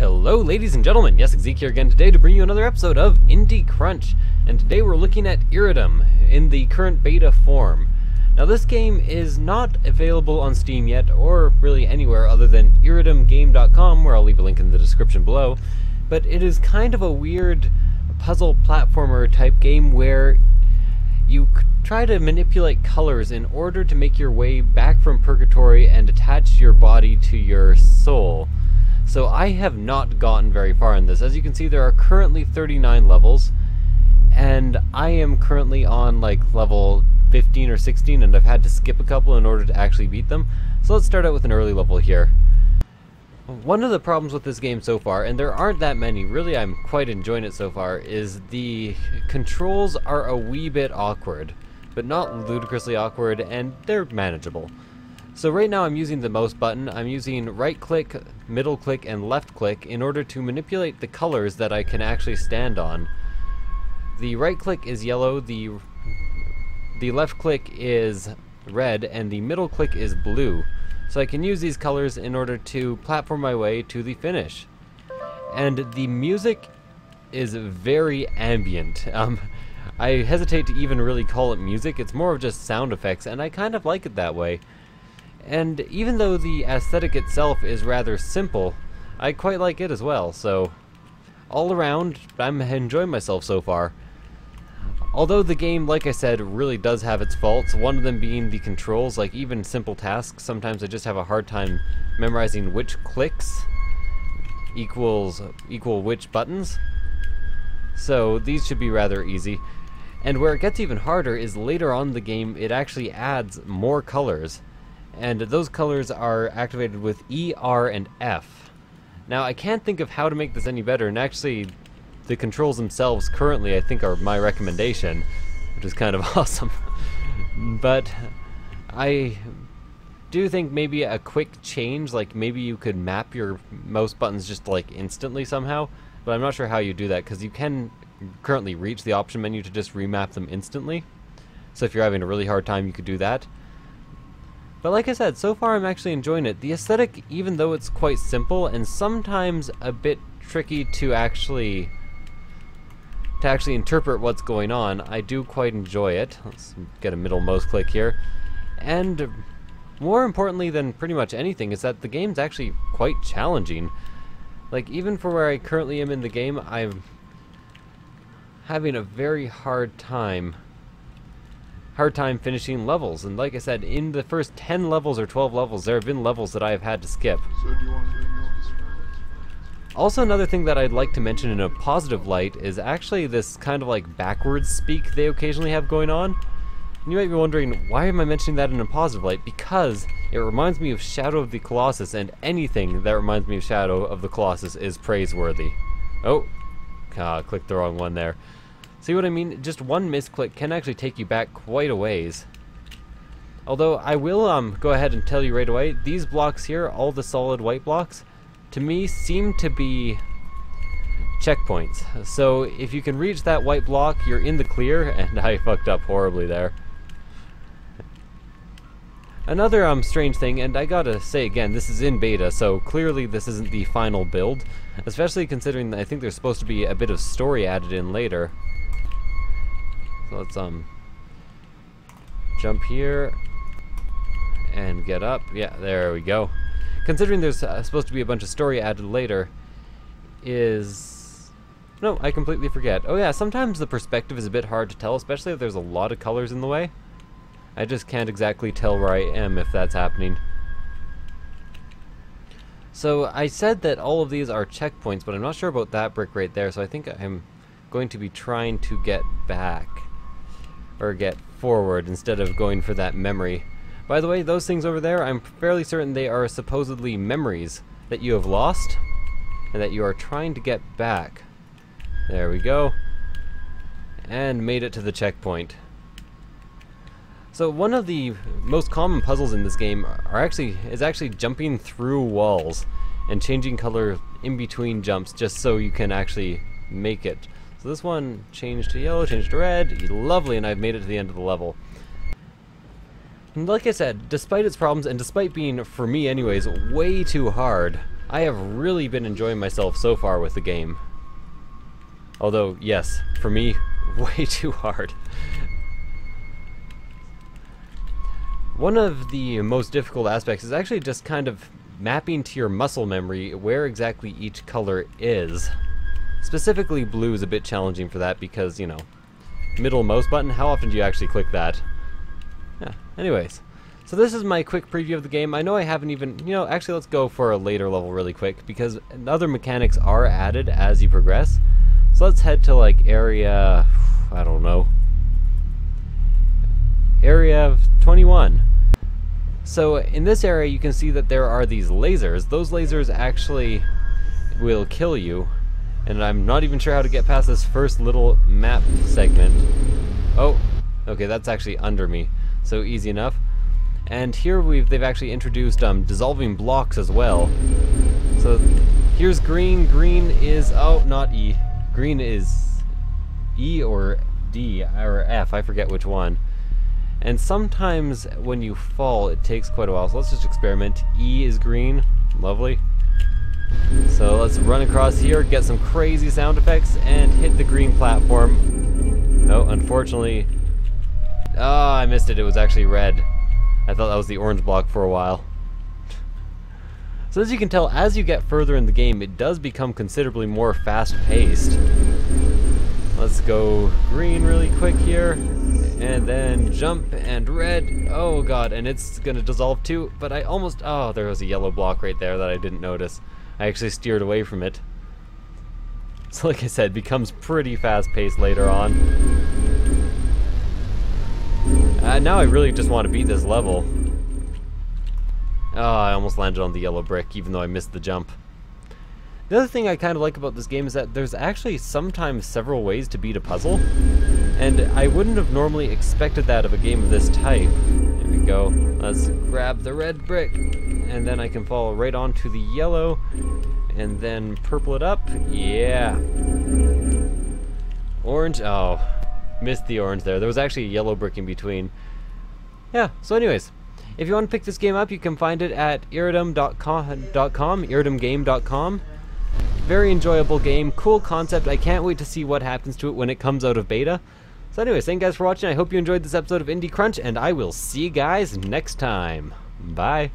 Hello ladies and gentlemen, yes, Zeke here again today to bring you another episode of Indie Crunch, and today we're looking at Irritum in the current beta form. Now this game is not available on Steam yet, or really anywhere other than irritumgame.com, where I'll leave a link in the description below, but it is kind of a weird puzzle platformer type game where you try to manipulate colors in order to make your way back from purgatory and attach your body to your soul. So I have not gotten very far in this. As you can see, there are currently 39 levels, and I am currently on like level 15 or 16, and I've had to skip a couple in order to actually beat them. So let's start out with an early level here. One of the problems with this game so far, and there aren't that many, really I'm quite enjoying it so far, is the controls are a wee bit awkward, but not ludicrously awkward, and they're manageable. So right now I'm using the mouse button. I'm using right click, middle click, and left click in order to manipulate the colors that I can actually stand on. The right click is yellow, the left click is red, and the middle click is blue. So I can use these colors in order to platform my way to the finish. And the music is very ambient. I hesitate to even really call it music. It's more of just sound effects, and I kind of like it that way. And even though the aesthetic itself is rather simple, I quite like it as well, so all around, I'm enjoying myself so far. Although the game, like I said, really does have its faults, one of them being the controls. Like even simple tasks, sometimes I just have a hard time memorizing which clicks equal which buttons. So these should be rather easy. And where it gets even harder is later on in the game, it actually adds more colors. And those colors are activated with E, R, and F. Now, I can't think of how to make this any better, and actually, the controls themselves currently, I think, are my recommendation, which is kind of awesome. But I do think maybe a quick change, like maybe you could map your mouse buttons just like instantly somehow, but I'm not sure how you do that, because you can currently reach the option menu to just remap them instantly. So if you're having a really hard time, you could do that. But like I said, so far I'm actually enjoying it. The aesthetic, even though it's quite simple and sometimes a bit tricky to actually interpret what's going on, I do quite enjoy it. Let's get a middle mouse click here. And more importantly than pretty much anything is that the game's actually quite challenging. Like even for where I currently am in the game, I'm having a very hard time finishing levels, and like I said, in the first 10 levels or 12 levels there have been levels that I have had to skip. So do you want to bring me this Also, another thing that I'd like to mention in a positive light is actually this kind of like backwards speak they occasionally have going on. And you might be wondering, why am I mentioning that in a positive light? Because it reminds me of Shadow of the Colossus, and anything that reminds me of Shadow of the Colossus is praiseworthy. Oh, clicked the wrong one there. See what I mean? Just one misclick can actually take you back quite a ways. Although I will go ahead and tell you right away, these blocks here, all the solid white blocks, to me seem to be checkpoints. So if you can reach that white block, you're in the clear, and I fucked up horribly there. Another strange thing, and I gotta say again, this is in beta, so clearly this isn't the final build, especially considering that I think there's supposed to be a bit of story added in later. So let's jump here and get up. Yeah, there we go. Considering there's supposed to be a bunch of story added later, no, I completely forget. Oh yeah, sometimes the perspective is a bit hard to tell, especially if there's a lot of colors in the way. I just can't exactly tell where I am if that's happening. So I said that all of these are checkpoints, but I'm not sure about that brick right there, so I think I'm going to be trying to get back. Or get forward instead of going for that memory. By the way, those things over there, I'm fairly certain they are supposedly memories that you have lost and that you are trying to get back. There we go. And made it to the checkpoint. So one of the most common puzzles in this game is actually jumping through walls and changing color in between jumps just so you can actually make it. So this one changed to yellow, changed to red, lovely, and I've made it to the end of the level. And like I said, despite its problems, and despite being, for me anyways, way too hard, I have really been enjoying myself so far with the game. Although, yes, for me, way too hard. One of the most difficult aspects is actually just kind of mapping to your muscle memory where exactly each color is. Specifically, blue is a bit challenging for that because, you know, middle mouse button, how often do you actually click that? Yeah, anyways. So this is my quick preview of the game. I know I haven't even, you know, actually let's go for a later level really quick because other mechanics are added as you progress. So let's head to like area, I don't know, area 21. So in this area you can see that there are these lasers. Those lasers actually will kill you. And I'm not even sure how to get past this first little map segment. Oh, okay, that's actually under me. So easy enough. And here they've actually introduced dissolving blocks as well. So here's green. Green is, oh, not E. Green is E or D or F, I forget which one. And sometimes when you fall, it takes quite a while. So let's just experiment. E is green, lovely. So let's run across here, get some crazy sound effects, and hit the green platform. No, unfortunately, I missed it. It was actually red. I thought that was the orange block for a while. So as you can tell, as you get further in the game, it does become considerably more fast-paced. Let's go green really quick here, and then jump and red. Oh god, and it's gonna dissolve too, but I almost, oh, there was a yellow block right there that I didn't notice. I actually steered away from it. So like I said, becomes pretty fast-paced later on. Now I really just want to beat this level. Oh, I almost landed on the yellow brick, even though I missed the jump. The other thing I kind of like about this game is that there's actually sometimes several ways to beat a puzzle. And I wouldn't have normally expected that of a game of this type. There we go. Let's grab the red brick. And then I can fall right onto the yellow. And then purple it up. Yeah. Orange. Oh. Missed the orange there. There was actually a yellow brick in between. Yeah, so anyways, if you want to pick this game up, you can find it at irritum.com, irritumgame.com. Very enjoyable game, cool concept. I can't wait to see what happens to it when it comes out of beta. So anyways, thank you guys for watching. I hope you enjoyed this episode of Indie Crunch, and I will see you guys next time. Bye.